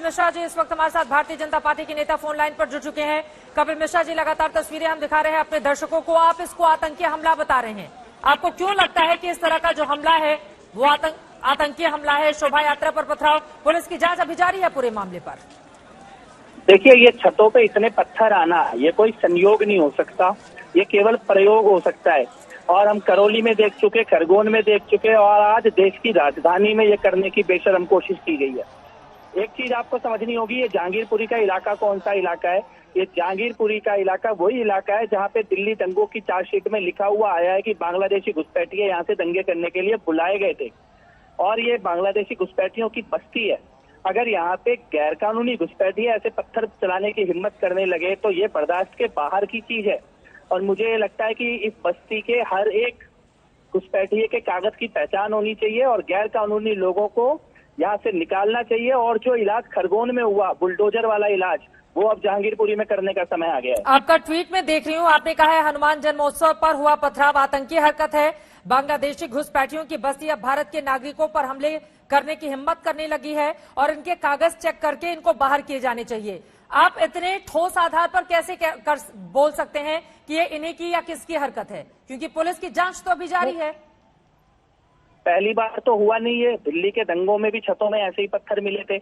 मिश्रा जी इस वक्त हमारे साथ भारतीय जनता पार्टी के नेता फोन लाइन पर जुड़ चुके हैं। कपिल मिश्रा जी, लगातार तस्वीरें हम दिखा रहे हैं अपने दर्शकों को, आप इसको आतंकी हमला बता रहे हैं। आपको क्यों लगता है कि इस तरह का जो हमला है वो आतंकी हमला है? शोभा यात्रा पर पथराव, पुलिस की जांच अभी जारी है पूरे मामले पर। देखिए, ये छतों पे इतने पत्थर आना ये कोई संयोग नहीं हो सकता, ये केवल प्रयोग हो सकता है। और हम करौली में देख चुके, खरगोन में देख चुके, और आज देश की राजधानी में ये करने की बेशर्म कोशिश की गई है। एक चीज आपको समझनी होगी, ये जहांगीरपुरी का इलाका कौन सा इलाका है? ये जहांगीरपुरी का इलाका वही इलाका है जहाँ पे दिल्ली दंगों की चार्जशीट में लिखा हुआ आया है कि बांग्लादेशी घुसपैठिए यहाँ से दंगे करने के लिए बुलाए गए थे, और ये बांग्लादेशी घुसपैठियों की बस्ती है। अगर यहाँ पे गैरकानूनी घुसपैठिए ऐसे पत्थर चलाने की हिम्मत करने लगे तो ये बर्दाश्त के बाहर की चीज है। और मुझे लगता है कि इस बस्ती के हर एक घुसपैठिए के कागज की पहचान होनी चाहिए और गैर कानूनी लोगों को यहाँ से निकालना चाहिए। और जो इलाज खरगोन में हुआ, बुलडोजर वाला इलाज, वो अब जहांगीरपुरी में करने का समय आ गया है। आपका ट्वीट में देख रही हूँ, आपने कहा है हनुमान जन्मोत्सव पर हुआ पथराव आतंकी हरकत है। बांग्लादेशी घुसपैठियों की बस्ती अब भारत के नागरिकों पर हमले करने की हिम्मत करने लगी है और इनके कागज चेक करके इनको बाहर किए जाने चाहिए। आप इतने ठोस आधार पर कैसे बोल सकते हैं कि ये इन्हीं की या किसकी हरकत है? क्योंकि पुलिस की जांच तो अभी जारी है। पहली बार तो हुआ नहीं है, दिल्ली के दंगों में भी छतों में ऐसे ही पत्थर मिले थे,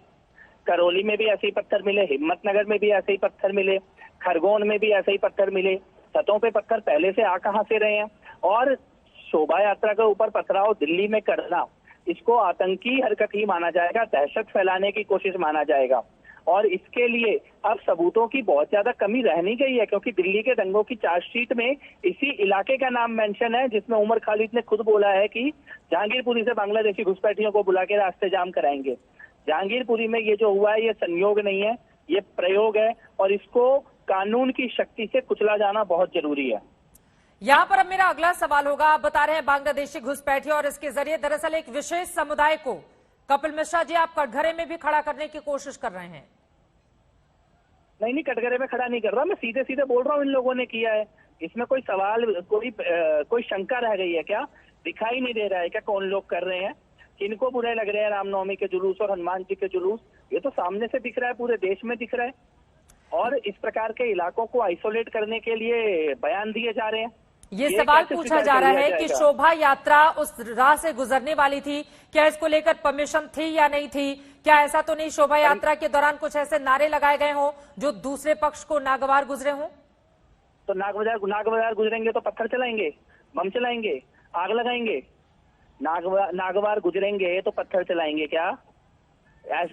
करौली में भी ऐसे ही पत्थर मिले, हिम्मतनगर में भी ऐसे ही पत्थर मिले, खरगोन में भी ऐसे ही पत्थर मिले। छतों पे पत्थर पहले से आ कहां से रहे हैं? और शोभा यात्रा के ऊपर पथराव दिल्ली में करना, इसको आतंकी हरकत ही माना जाएगा, दहशत फैलाने की कोशिश माना जाएगा। और इसके लिए अब सबूतों की बहुत ज्यादा कमी रह नहीं गई है, क्योंकि दिल्ली के दंगों की चार्जशीट में इसी इलाके का नाम मेंशन है, जिसमें उमर खालिद ने खुद बोला है कि जहांगीरपुरी से बांग्लादेशी घुसपैठियों को बुला के रास्ते जाम कराएंगे। जहांगीरपुरी में ये जो हुआ है ये संयोग नहीं है, ये प्रयोग है, और इसको कानून की शक्ति से कुचला जाना बहुत जरूरी है। यहाँ पर अब मेरा अगला सवाल होगा, आप बता रहे हैं बांग्लादेशी घुसपैठिए और इसके जरिए दरअसल एक विशेष समुदाय को, कपिल मिश्रा जी, आप कटघरे में भी खड़ा करने की कोशिश कर रहे हैं। नहीं, कटघरे में खड़ा नहीं कर रहा, मैं सीधे सीधे बोल रहा हूँ इन लोगों ने किया है। इसमें कोई सवाल, कोई शंका रह गई है क्या? दिखाई नहीं दे रहा है क्या कौन लोग कर रहे हैं, किनको बुरे लग रहे हैं रामनवमी के जुलूस और हनुमान जी के जुलूस? ये तो सामने से दिख रहा है, पूरे देश में दिख रहा है। और इस प्रकार के इलाकों को आइसोलेट करने के लिए बयान दिए जा रहे हैं। ये सवाल पूछा जा रहा है कि शोभा यात्रा उस राह से गुजरने वाली थी, क्या इसको लेकर परमिशन थी या नहीं थी? क्या ऐसा तो नहीं शोभा यात्रा के दौरान कुछ ऐसे नारे लगाए गए हों जो दूसरे पक्ष को नागवार गुजरे हों? तो नागवार गुजरेंगे तो पत्थर चलाएंगे, बम चलाएंगे, आग लगाएंगे? नागवार गुजरेंगे तो पत्थर चलाएंगे क्या?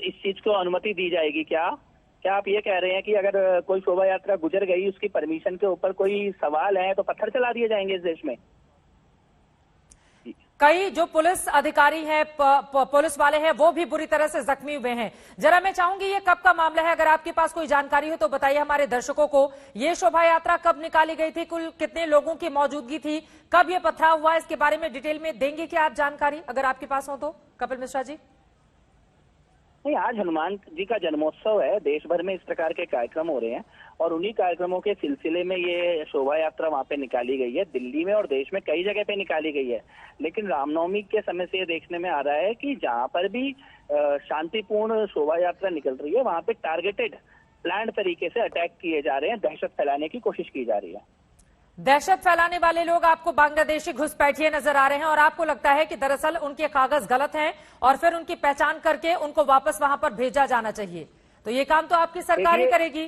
इस चीज को अनुमति दी जाएगी क्या? क्या आप ये कह रहे हैं कि अगर कोई शोभा यात्रा गुजर गई, उसकी परमिशन के ऊपर कोई सवाल है तो पत्थर चला दिए जाएंगे इस देश में? कई जो पुलिस अधिकारी हैं, पुलिस वाले हैं, वो भी बुरी तरह से जख्मी हुए हैं। जरा मैं चाहूंगी, ये कब का मामला है? अगर आपके पास कोई जानकारी हो तो बताइए हमारे दर्शकों को। ये शोभा यात्रा कब निकाली गई थी? कुल कितने लोगों की मौजूदगी थी? कब ये पथराव हुआ? इसके बारे में डिटेल में देंगे क्या आप जानकारी, अगर आपके पास हो तो, कपिल मिश्रा जी? नहीं, आज हनुमान जी का जन्मोत्सव है, देश भर में इस प्रकार के कार्यक्रम हो रहे हैं, और उन्हीं कार्यक्रमों के सिलसिले में ये शोभा यात्रा वहां पे निकाली गई है। दिल्ली में और देश में कई जगह पे निकाली गई है, लेकिन रामनवमी के समय से ये देखने में आ रहा है कि जहां पर भी शांतिपूर्ण शोभा यात्रा निकल रही है, वहां पे टारगेटेड, प्लान्ड तरीके से अटैक किए जा रहे हैं, दहशत फैलाने की कोशिश की जा रही है। दहशत फैलाने वाले लोग आपको बांग्लादेशी घुसपैठिए नजर आ रहे हैं और आपको लगता है कि दरअसल उनके कागज गलत हैं और फिर उनकी पहचान करके उनको वापस वहां पर भेजा जाना चाहिए। तो ये काम तो आपकी सरकार ही करेगी।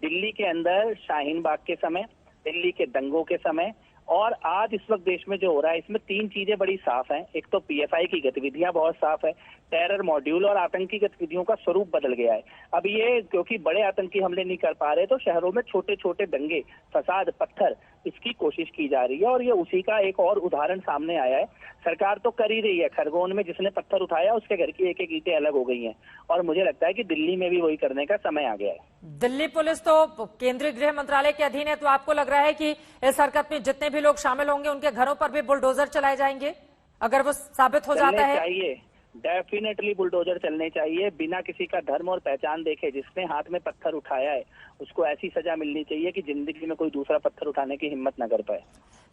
दिल्ली के अंदर शाहीन बाग के समय, दिल्ली के दंगों के समय, और आज इस वक्त देश में जो हो रहा है, इसमें तीन चीजें बड़ी साफ हैं। एक तो पीएफआई की गतिविधियां बहुत साफ है, टेरर मॉड्यूल और आतंकी गतिविधियों का स्वरूप बदल गया है। अब ये क्योंकि बड़े आतंकी हमले नहीं कर पा रहे, तो शहरों में छोटे छोटे दंगे, फसाद, पत्थर, इसकी कोशिश की जा रही है, और ये उसी का एक और उदाहरण सामने आया है। सरकार तो कर ही रही है, खरगोन में जिसने पत्थर उठाया उसके घर की एक एक ईंटें अलग हो गई हैं, और मुझे लगता है कि दिल्ली में भी वही करने का समय आ गया है। दिल्ली पुलिस तो केंद्रीय गृह मंत्रालय के अधीन है, तो आपको लग रहा है कि इस हरकत में जितने भी लोग शामिल होंगे उनके घरों पर भी बुलडोजर चलाए जाएंगे, अगर वो साबित हो जाता है? चाहिए, डेफिनेटली बुलडोजर चलने चाहिए बिना किसी का धर्म और पहचान देखे। जिसने हाथ में पत्थर उठाया है उसको ऐसी सजा मिलनी चाहिए कि जिंदगी में कोई दूसरा पत्थर उठाने की हिम्मत न कर पाए।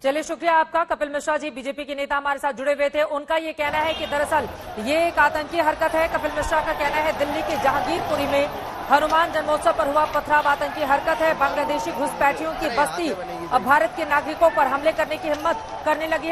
चलिए, शुक्रिया आपका। कपिल मिश्रा जी बीजेपी के नेता हमारे साथ जुड़े हुए थे। उनका ये कहना है कि दरअसल ये एक आतंकी हरकत है। कपिल मिश्रा का कहना है दिल्ली के जहांगीरपुरी में हनुमान जन्मोत्सव पर हुआ पथराव आतंकी हरकत है। बांग्लादेशी घुसपैठियों की बस्ती अब भारत के नागरिकों पर हमले करने की हिम्मत करने लगी है।